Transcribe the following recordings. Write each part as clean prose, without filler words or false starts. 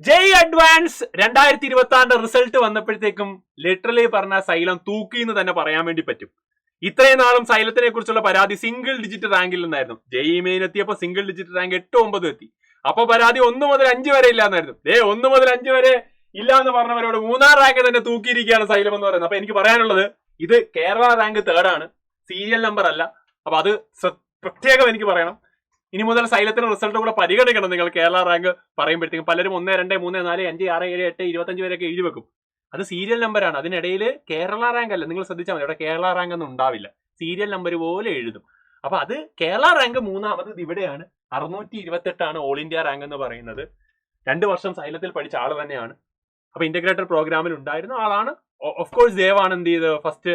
ജെയ് advance 2026 result വന്നപ്പോഴത്തേക്കും literally പറഞ്ഞ xylem തൂക്കി എന്ന് തന്നെ പറയാൻ വേണ്ടി പറ്റും. ഇത്രയും നാളും സൈലത്തിനെ കുറിച്ചുള്ള പരാതി സിംഗിൾ ഡിജിറ്റ് റാങ്കിൽ നിന്നായിരുന്നു. ജെയ് മെയിൻ എത്തിയപ്പോൾ സിംഗിൾ ഡിജിറ്റ് റാങ്ക് 8-9 എത്തി. അപ്പൊ പരാതി 1 മുതൽ 5 വരെ ഇല്ലാന്നായിരുന്നു. 1 മുതൽ 5 വരെ ഇല്ല എന്ന് പറഞ്ഞവരോട് 3-ാം റാങ്ക് തന്നെ തൂക്കിയിരിക്കുകയാണ് സൈലം എന്ന് പറയുന്നത്. അപ്പൊ എനിക്ക് പറയാനുള്ളത്, ഇത് കേരള റാങ്ക് 3rd ആണ്, സീരിയൽ നമ്പർ അല്ല. അപ്പൊ അത് പ്രത്യേകം എനിക്ക് പറയണം. ഇനി മുതൽ സൈലത്തിന്റെ റിസൾട്ട് കൂടെ പരിഗണിക്കണം നിങ്ങൾ. കേരള റാങ്ക് പറയുമ്പോഴത്തേക്കും പലരും 1, 2, 3, 4, 5, 6, 7, 8, 25 വരെയൊക്കെ എഴുതി വെക്കും. അത് സീരിയൽ നമ്പറാണ്. അതിനിടയിൽ കേരള റാങ്ക് അല്ല. നിങ്ങൾ ശ്രദ്ധിച്ചാൽ മതി, അവിടെ കേരള റാങ്ക് ഒന്നും ഉണ്ടാവില്ല, സീരിയൽ നമ്പർ പോലെ എഴുതും. അപ്പൊ അത് കേരള റാങ്ക് 3ാമത് ഇവിടെയാണ്. 628 ഓൾ ഇന്ത്യ റാങ്ക് എന്ന് പറയുന്നത്. 2 വർഷം സൈലത്തിൽ പഠിച്ച ആള് തന്നെയാണ്. അപ്പൊ ഇന്റഗ്രേറ്റഡ് പ്രോഗ്രാമിൽ ഉണ്ടായിരുന്ന ആളാണ്. ഓഫ് കോഴ്സ് ദേവാണ് എന്ത് ചെയ്ത് ഫസ്റ്റ്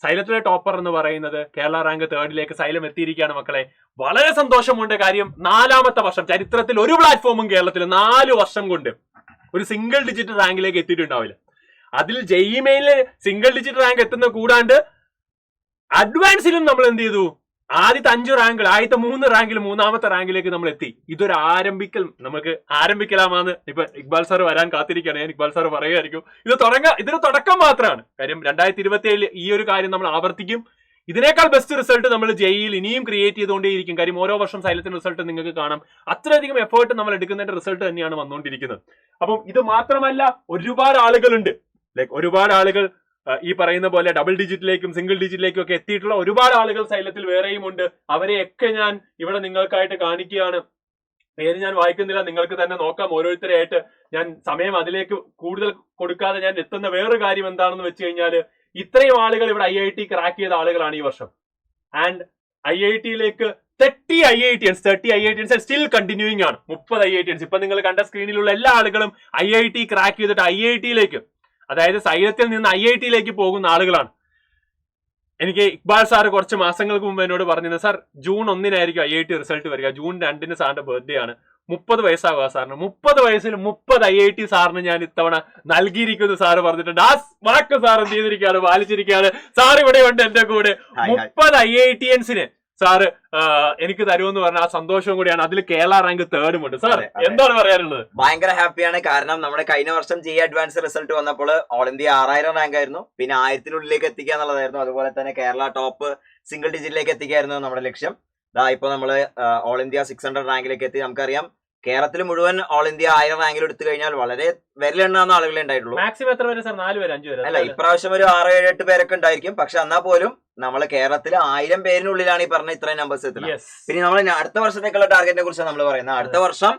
സൈലത്തിലെ ടോപ്പർ എന്ന് പറയുന്നത്. കേരള റാങ്ക് 3rd സൈലം എത്തിയിരിക്കുകയാണ് മക്കളെ. വളരെ സന്തോഷമുണ്ട്. കാര്യം 4ാമത്തെ വർഷം ചരിത്രത്തിൽ ഒരു പ്ലാറ്റ്ഫോമും കേരളത്തിൽ 4 വർഷം കൊണ്ട് ഒരു സിംഗിൾ ഡിജിറ്റ് റാങ്കിലേക്ക് എത്തിയിട്ടുണ്ടാവില്ല. അതിൽ ജെയ് മെയിനിൽ സിംഗിൾ ഡിജിറ്റ് റാങ്ക് എത്തുന്ന കൂടാണ്ട് അഡ്വാൻസിലും നമ്മൾ എന്ത് ചെയ്തു, ആദ്യത്തെ 5 റാങ്കിൽ, ആദ്യത്തെ 3 റാങ്കിൽ 3ാമത്തെ റാങ്കിലേക്ക് നമ്മൾ എത്തി. ഇതൊരു നമുക്ക് ആരംഭിക്കലാമാന്ന് ഇപ്പൊ ഇക്ബാൽ സാർ വരാൻ കാത്തിരിക്കുകയാണ്. ഞാൻ ഇക്ബാൽ സാർ പറയുമായിരിക്കും ഇതൊരു തുടക്കം മാത്രമാണ്. കാര്യം 2027 ഈ ഒരു കാര്യം നമ്മൾ ആവർത്തിക്കും. ഇതിനേക്കാൾ ബെസ്റ്റ് റിസൾട്ട് നമ്മൾ ജെയിൽ ഇനിയും ക്രിയേറ്റ് ചെയ്തുകൊണ്ടേയിരിക്കും. കാര്യം ഓരോ വർഷം സൈലത്തിന്റെ റിസൾട്ട് നിങ്ങൾക്ക് കാണാം. അത്രയധികം എഫേർട്ട് നമ്മൾ എടുക്കുന്നതിന്റെ റിസൾട്ട് തന്നെയാണ് വന്നുകൊണ്ടിരിക്കുന്നത്. അപ്പം ഇത് മാത്രമല്ല, ഒരുപാട് ആളുകളുണ്ട്. ഒരുപാട് ആളുകൾ ഈ പറയുന്ന പോലെ ഡബിൾ ഡിജിറ്റിലേക്കും സിംഗിൾ ഡിജിറ്റിലേക്കും ഒക്കെ എത്തിയിട്ടുള്ള ഒരുപാട് ആളുകൾ സൈലത്തിൽ വേറെയും ഉണ്ട്. അവരെയൊക്കെ ഞാൻ ഇവിടെ നിങ്ങൾക്കായിട്ട് കാണിക്കുകയാണ്. പേര് ഞാൻ വായിക്കുന്നില്ല, നിങ്ങൾക്ക് തന്നെ നോക്കാം. ഓരോരുത്തരെയായിട്ട് ഞാൻ സമയം അതിലേക്ക് കൂടുതൽ കൊടുക്കാതെ ഞാൻ എത്തുന്ന വേറൊരു കാര്യം എന്താണെന്ന് വെച്ച് കഴിഞ്ഞാൽ, ഇത്രയും ആളുകൾ ഇവിടെ IIT ക്രാക്ക് ചെയ്ത ആളുകളാണ് ഈ വർഷം. ആൻഡ് IITയിലേക്ക് 30 IITians സ്റ്റിൽ കണ്ടിന്യൂയിങ് ആണ്. 30 IITians ഇപ്പൊ നിങ്ങൾ കണ്ട സ്ക്രീനിലുള്ള എല്ലാ ആളുകളും IIT ക്രാക്ക് ചെയ്തിട്ട് IITയിലേക്ക്, അതായത് സൈലത്തിൽ നിന്ന് IITയിലേക്ക് പോകുന്ന ആളുകളാണ്. എനിക്ക് ഇക്ബാൽ സാർ കുറച്ച് മാസങ്ങൾക്ക് മുമ്പ് എന്നോട് പറഞ്ഞിരുന്നു, സാർ June 1 IIT റിസൾട്ട് വരിക, June 2 സാറിന്റെ ബർത്ത്ഡേ ആണ്, 30 വയസ്സാവുക സാറിന്. 30 വയസ്സിൽ 30 IIT സാറിന് ഞാൻ ഇത്തവണ നൽകിയിരിക്കുന്നു സാറ് പറഞ്ഞിട്ടുണ്ട്. ആ വാക്ക് സാർ എന്ത് ചെയ്തിരിക്കുകയാണ്, പാലിച്ചിരിക്കുകയാണ്. സാർ ഇവിടെ ഉണ്ട് എന്റെ കൂടെ. 30 IITiansന് സാറ് എനിക്ക് തരുമെന്ന് പറഞ്ഞ ആ സന്തോഷവും കൂടിയാണ്. അതിൽ കേരള റാങ്ക് 3rd ഉണ്ട്. സാർ എന്താണ് പറയാനുള്ളത്? ഭയങ്കര ഹാപ്പിയാണ്. കാരണം നമ്മുടെ കഴിഞ്ഞ വർഷം ജെയ് അഡ്വാൻസ് റിസൾട്ട് വന്നപ്പോൾ ഓൾ ഇന്ത്യ 6000 റാങ്ക് ആയിരുന്നു. പിന്നെ 1000-നുള്ളിലേക്ക് എത്തിക്കുക എന്നുള്ളതായിരുന്നു. അതുപോലെ തന്നെ കേരള ടോപ്പ് സിംഗിൾ ഡിജിറ്റിലേക്ക് എത്തിക്കായിരുന്നു നമ്മുടെ ലക്ഷ്യം. ഇപ്പൊ നമ്മള് ഓൾ ഇന്ത്യ 600 റാങ്കിലേക്ക് എത്തി. നമുക്കറിയാം കേരളത്തിൽ മുഴുവൻ ഓൾ ഇന്ത്യ 1000 റാങ്കിൽ എടുത്തു കഴിഞ്ഞാൽ വളരെ വിരലെണ്ണാവുന്ന ആളുകളെ ഉണ്ടായിട്ടുള്ളൂ. മാക്സിമം എത്ര പേര് സാർ? 4 പേര് 5 പേര്? അല്ല, ഇപ്രാവശ്യം ഒരു 6-7-8 പേരൊക്കെ ഉണ്ടായിരിക്കും. പക്ഷെ എന്നാൽ പോലും നമ്മള് കേരളത്തിൽ 1000 പേരിനുള്ളിലാണ് ഈ പറഞ്ഞ ഇത്രയും നമ്പേഴ്സ് എത്തുന്നത്. പിന്നെ നമ്മൾ അടുത്ത വർഷത്തേക്കുള്ള ടാർഗറ്റിനെ കുറിച്ച് നമ്മൾ പറയുന്നത്, അടുത്ത വർഷം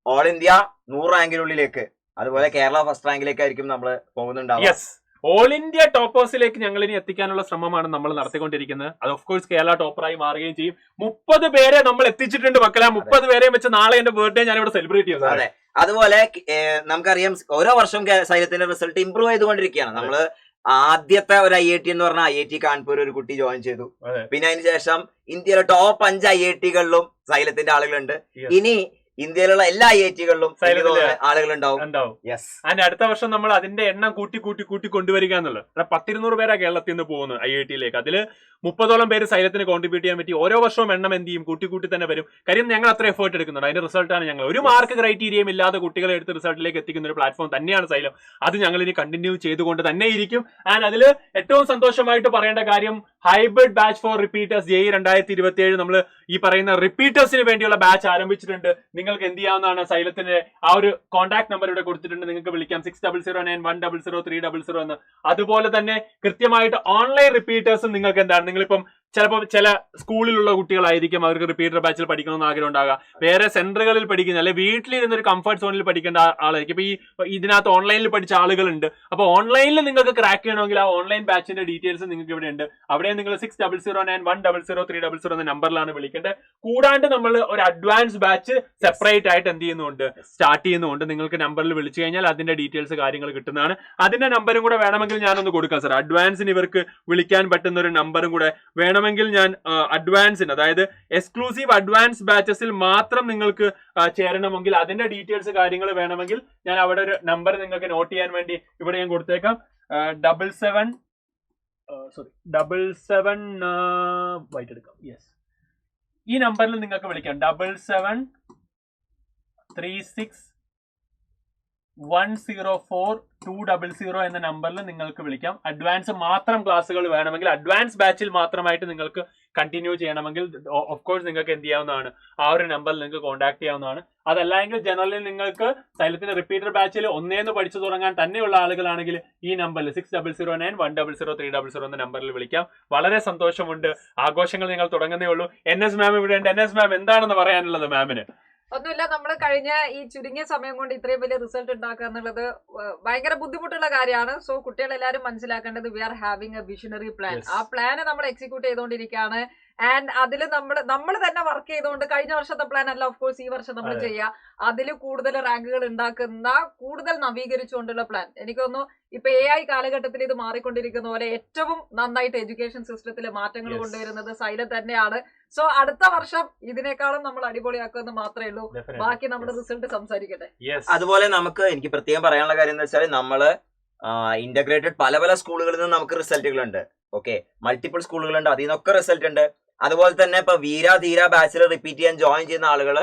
ഓൾ ഇന്ത്യ 100 റാങ്കിനുള്ളിലേക്ക്, അതുപോലെ കേരള ഫസ്റ്റ് റാങ്കിലേക്കായിരിക്കും നമ്മൾ പോകുന്നുണ്ടാവും. ഓൾ ഇന്ത്യ ടോപ്പേഴ്സിലേക്ക് ഞങ്ങൾ ഇനി എത്തിക്കാനുള്ള ശ്രമമാണ് നമ്മൾ നടത്തിക്കൊണ്ടിരിക്കുന്നത്. അത് ഓഫ് കോഴ്സ് കേരള ടോപ്പറായി മാറുകയും ചെയ്യും. 30 പേരെ നമ്മൾ എത്തിച്ചിട്ടുണ്ട് മക്കളെ. 30 പേരെ വെച്ച് നാളെ എന്റെ ബർത്ത്ഡേ ഞാൻ ഇവിടെ സെലിബ്രേറ്റ് ചെയ്യുന്നത്. അതെ, അതുപോലെ നമുക്കറിയാം ഓരോ വർഷവും സൈലത്തിന്റെ റിസൾട്ട് ഇമ്പ്രൂവ് ചെയ്തുകൊണ്ടിരിക്കുകയാണ്. നമ്മള് ആദ്യത്തെ ഒരു IIT എന്ന് പറഞ്ഞാൽ IIT കാൺപൂർ ഒരു കുട്ടി ജോയിൻ ചെയ്തു. പിന്നെ അതിനുശേഷം ഇന്ത്യയിലെ ടോപ്പ് 5 IITകളിലും സൈലത്തിന്റെ ആളുകളുണ്ട്. ഇനി ഇന്ത്യയിലുള്ള എല്ലാ IITകളിലും ആളുകളുണ്ടാവും. ആൻഡ് അടുത്ത വർഷം നമ്മൾ അതിന്റെ എണ്ണം കൂട്ടി കൊണ്ടുവരിക എന്നുള്ളത്. 100-200 പേരാ കേരളത്തിൽ നിന്ന് പോകുന്നത് IITയിലേക്ക്. അതില് 30ഓളം പേര് സൈലത്തിന് കോൺട്രിബ്യൂട്ട് ചെയ്യാൻ പറ്റി. ഓരോ വർഷവും എണ്ണം എന്ത് ചെയ്യും, കൂട്ടി തന്നെ വരും. കാര്യം ഞങ്ങൾ അത്ര എഫേർട്ട് എടുക്കുന്നുണ്ട്. അതിന്റെ റിസൾട്ടാണ് ഞങ്ങൾ ഒരു മാർക്ക് ക്രൈറ്റീരിയയും ഇല്ലാതെ കുട്ടികളെ എടുത്ത് റിസൾട്ടിലേക്ക് എത്തിക്കുന്ന ഒരു പ്ലാറ്റ്ഫോം തന്നെയാണ് സൈലം. അത് ഞങ്ങൾ ഇനി കണ്ടിന്യൂ ചെയ്തുകൊണ്ട് തന്നെ ഇരിക്കും. ആൻഡ് അതിൽ ഏറ്റവും സന്തോഷമായിട്ട് പറയേണ്ട കാര്യം, ഹൈബ്രിഡ് ബാച്ച് ഫോർ റിപ്പീറ്റേഴ്സ് ജെയ് 2027 നമ്മൾ ഈ പറയുന്ന റിപ്പീറ്റേഴ്സിന് വേണ്ടിയുള്ള ബാച്ച് ആരംഭിച്ചിട്ടുണ്ട്. നിങ്ങൾക്ക് എന്ത് ചെയ്യാവുന്നതാണ്, സൈലത്തിന്റെ ആ ഒരു കോൺടാക്ട് നമ്പർ ഇവിടെ കൊടുത്തിട്ടുണ്ട്. നിങ്ങൾക്ക് വിളിക്കാം 6009100300 എന്ന്. അതുപോലെ തന്നെ കൃത്യമായിട്ട് ഓൺലൈൻ റിപ്പീറ്റേഴ്സും നിങ്ങൾക്ക് എന്താണ്, നിങ്ങളിപ്പം ചിലപ്പോൾ ചില സ്കൂളിലുള്ള കുട്ടികളായിരിക്കും, അവർക്ക് റിപ്പീറ്റർ ബാച്ചിൽ പഠിക്കണമെന്ന് ആഗ്രഹം ഉണ്ടാകാം. വേറെ സെന്ററുകളിൽ പഠിക്കുന്ന, അല്ലെ വീട്ടിലിരുന്ന ഒരു കംഫർട്ട് സോണിൽ പഠിക്കേണ്ട ആളായിരിക്കും. ഇപ്പൊ ഇതിനകത്ത് ഓൺലൈനിൽ പഠിച്ച ആളുകളുണ്ട്. അപ്പൊ ഓൺലൈനിൽ നിങ്ങൾക്ക് ക്രാക്ക് ചെയ്യണമെങ്കിൽ ആ ഓൺലൈൻ ബാച്ചിന്റെ ഡീറ്റെയിൽസ് നിങ്ങൾക്ക് ഇവിടെ ഉണ്ട്. അവിടെ നിങ്ങൾ 6009100300 എന്ന നമ്പറിലാണ് വിളിക്കേണ്ടത്. കൂടാണ്ട് നമ്മൾ ഒരു അഡ്വാൻസ് ബാച്ച് സെപ്പറേറ്റ് ആയിട്ട് എന്ത് ചെയ്യുന്നുണ്ട്, സ്റ്റാർട്ട് ചെയ്യുന്നുണ്ട്. നിങ്ങൾക്ക് നമ്പറിൽ വിളിച്ചു കഴിഞ്ഞാൽ അതിന്റെ ഡീറ്റെയിൽസ് കാര്യങ്ങൾ കിട്ടുന്നതാണ്. അതിന്റെ നമ്പറും കൂടെ വേണമെങ്കിൽ ഞാനൊന്ന് കൊടുക്കാം സാർ. അഡ്വാൻസിന് ഇവർക്ക് വിളിക്കാൻ പറ്റുന്ന ഒരു നമ്പറും കൂടെ വേണമെങ്കിൽ ഞാൻ അഡ്വാൻസിന്, അതായത് എക്സ്ക്ലൂസീവ് അഡ്വാൻസ് ബാച്ചസിൽ മാത്രം നിങ്ങൾക്ക് ചേരണമെങ്കിൽ അതിന്റെ ഡീറ്റെയിൽസ് കാര്യങ്ങൾ വേണമെങ്കിൽ ഞാൻ അവിടെ ഒരു നമ്പർ നിങ്ങൾക്ക് നോട്ട് ചെയ്യാൻ വേണ്ടി ഇവിടെ ഞാൻ കൊടുത്തേക്കാം. 77 വൈറ്റ് എടുക്കാം. യെസ്, ഈ നമ്പറിൽ നിങ്ങൾക്ക് വിളിക്കാം. 7736 104-200 എന്ന നമ്പറിൽ നിങ്ങൾക്ക് വിളിക്കാം. അഡ്വാൻസ് മാത്രം ക്ലാസ്സുകൾ വേണമെങ്കിൽ, അഡ്വാൻസ് ബാച്ചിൽ മാത്രമായിട്ട് നിങ്ങൾക്ക് കണ്ടിന്യൂ ചെയ്യണമെങ്കിൽ ഓഫ് കോഴ്സ് നിങ്ങൾക്ക് എന്ത് ചെയ്യാവുന്നതാണ്, ആ ഒരു നമ്പറിൽ നിങ്ങൾക്ക് കോൺടാക്ട് ചെയ്യാവുന്നതാണ്. അതല്ലെങ്കിൽ ജനറലി നിങ്ങൾക്ക് സൈലത്തിന്റെ റിപ്പീറ്റർ ബാച്ചിൽ ഒന്നേന്ന് പഠിച്ചു തുടങ്ങാൻ തന്നെയുള്ള ആളുകളാണെങ്കിൽ ഈ നമ്പറിൽ 6009-100-300 എന്ന നമ്പറിൽ വിളിക്കാം. വളരെ സന്തോഷമുണ്ട്. ആഘോഷങ്ങൾ നിങ്ങൾ തുടങ്ങുന്നേ ഉള്ളൂ. NS മാം ഇവിടെ ഉണ്ട്. NS മാം എന്താണെന്ന് പറയാനുള്ളത് മാമിന്? ഒന്നുമില്ല, നമ്മൾ കഴിഞ്ഞ ഈ ചുരുങ്ങിയ സമയം കൊണ്ട് ഇത്രയും വലിയ റിസൾട്ട് ഉണ്ടാക്കുക എന്നുള്ളത് ഭയങ്കര ബുദ്ധിമുട്ടുള്ള കാര്യമാണ്. സോ കുട്ടികളെല്ലാരും മനസ്സിലാക്കേണ്ടത് we are having a visionary plan. ആ പ്ലാന് നമ്മൾ എക്സിക്യൂട്ട് ചെയ്തുകൊണ്ടിരിക്കുകയാണ്. ആൻഡ് അതിൽ നമ്മൾ തന്നെ വർക്ക് ചെയ്തുകൊണ്ട് കഴിഞ്ഞ വർഷത്തെ പ്ലാൻ അല്ല ഓഫ് കോഴ്സ് ഈ വർഷം നമ്മൾ ചെയ്യുക. അതിൽ കൂടുതൽ റാങ്കുകൾ ഉണ്ടാക്കുന്ന, കൂടുതൽ നവീകരിച്ചുകൊണ്ടുള്ള പ്ലാൻ. എനിക്ക് തോന്നുന്നു ഇപ്പൊ AI കാലഘട്ടത്തിൽ ഇത് മാറിക്കൊണ്ടിരിക്കുന്ന പോലെ ഏറ്റവും നന്നായിട്ട് എഡ്യൂക്കേഷൻ സിസ്റ്റത്തിൽ മാറ്റങ്ങൾ കൊണ്ടുവരുന്നത് സൈലം തന്നെയാണ്. സോ അടുത്ത വർഷം ഇതിനേക്കാളും നമ്മൾ അടിപൊളിയാക്കുമെന്ന് മാത്രമേ ഉള്ളൂ. ബാക്കി നമ്മുടെ റിസൾട്ട് സംസാരിക്കട്ടെ. അതുപോലെ എനിക്ക് പ്രത്യേകം പറയാനുള്ള കാര്യം എന്ന് വെച്ചാൽ നമ്മള് ഇന്റഗ്രേറ്റഡ് പല പല സ്കൂളുകളിൽ നിന്ന് നമുക്ക് റിസൾട്ടുകളുണ്ട്. ഓക്കെ, മൾട്ടിപ്പിൾ സ്കൂളുകളുണ്ട്, അതിൽ നിന്നൊക്കെ റിസൾട്ട് ഉണ്ട്. അതുപോലെ തന്നെ ഇപ്പൊ ധീര ബാച്ചിൽ റിപ്പീറ്റ് ചെയ്യാൻ ജോയിൻ ചെയ്യുന്ന ആളുകൾ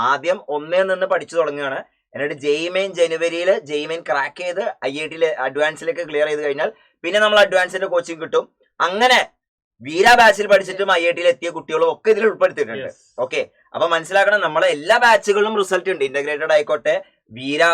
ആദ്യം ഒന്നേ നിന്ന് പഠിച്ചു തുടങ്ങുകയാണ്. എന്നിട്ട് ജെയ്മെയിൻ ജനുവരിയിൽ ജെയ്മെയിൻ ക്രാക്ക് ചെയ്ത് IIT അഡ്വാൻസിലേക്ക് ക്ലിയർ ചെയ്ത് കഴിഞ്ഞാൽ പിന്നെ നമ്മൾ അഡ്വാൻസിന്റെ കോച്ചിങ് കിട്ടും. അങ്ങനെ ബാച്ചിൽ പഠിച്ചിട്ടും IIT എത്തിയ കുട്ടികളും ഒക്കെ ഇതിൽ ഉൾപ്പെടുത്തിയിട്ടുണ്ട്. ഓക്കെ, അപ്പൊ മനസ്സിലാക്കണം, നമ്മളെ എല്ലാ ബാച്ചുകളിലും റിസൾട്ട് ഉണ്ട്. ഇന്റഗ്രേറ്റഡ് ആയിക്കോട്ടെ,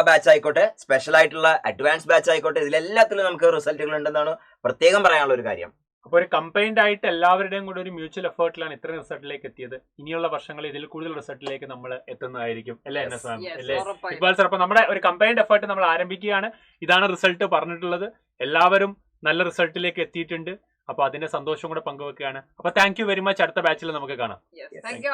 ബാച്ച് ആയിക്കോട്ടെ, സ്പെഷ്യൽ ആയിട്ടുള്ള അഡ്വാൻസ് ബാച്ച് ആയിക്കോട്ടെ, ഇതിലെല്ലാത്തിലും നമുക്ക് റിസൾട്ടുകൾ ഉണ്ടെന്നാണ് പ്രത്യേകം പറയാനുള്ള ഒരു കാര്യം. അപ്പൊ ഒരു കമ്പൈൻഡ് ആയിട്ട് എല്ലാവരുടെയും കൂടെ ഒരു മ്യൂച്വൽ എഫേർട്ടിലാണ് ഇത്രയും റിസൾട്ടിലേക്ക് എത്തിയത്. ഇനിയുള്ള വർഷങ്ങളിൽ ഇതിൽ കൂടുതൽ റിസൾട്ടിലേക്ക് നമ്മൾ എത്തുന്നതായിരിക്കും അല്ലേ NS മാം? അല്ലേ ഇക്ബാൽ സർ? അപ്പൊ നമ്മുടെ ഒരു കമ്പൈൻഡ് എഫേർട്ട് നമ്മൾ ആരംഭിക്കുകയാണ്. ഇതാണ് റിസൾട്ട് പറഞ്ഞിട്ടുള്ളത്. എല്ലാവരും നല്ല റിസൾട്ടിലേക്ക് എത്തിയിട്ടുണ്ട്. അപ്പൊ അതിന്റെ സന്തോഷം കൂടെ പങ്കുവെക്കുകയാണ്. അപ്പൊ താങ്ക് യു വെരി മച്ച്. അടുത്ത ബാച്ചിൽ നമുക്ക് കാണാം. Thank you.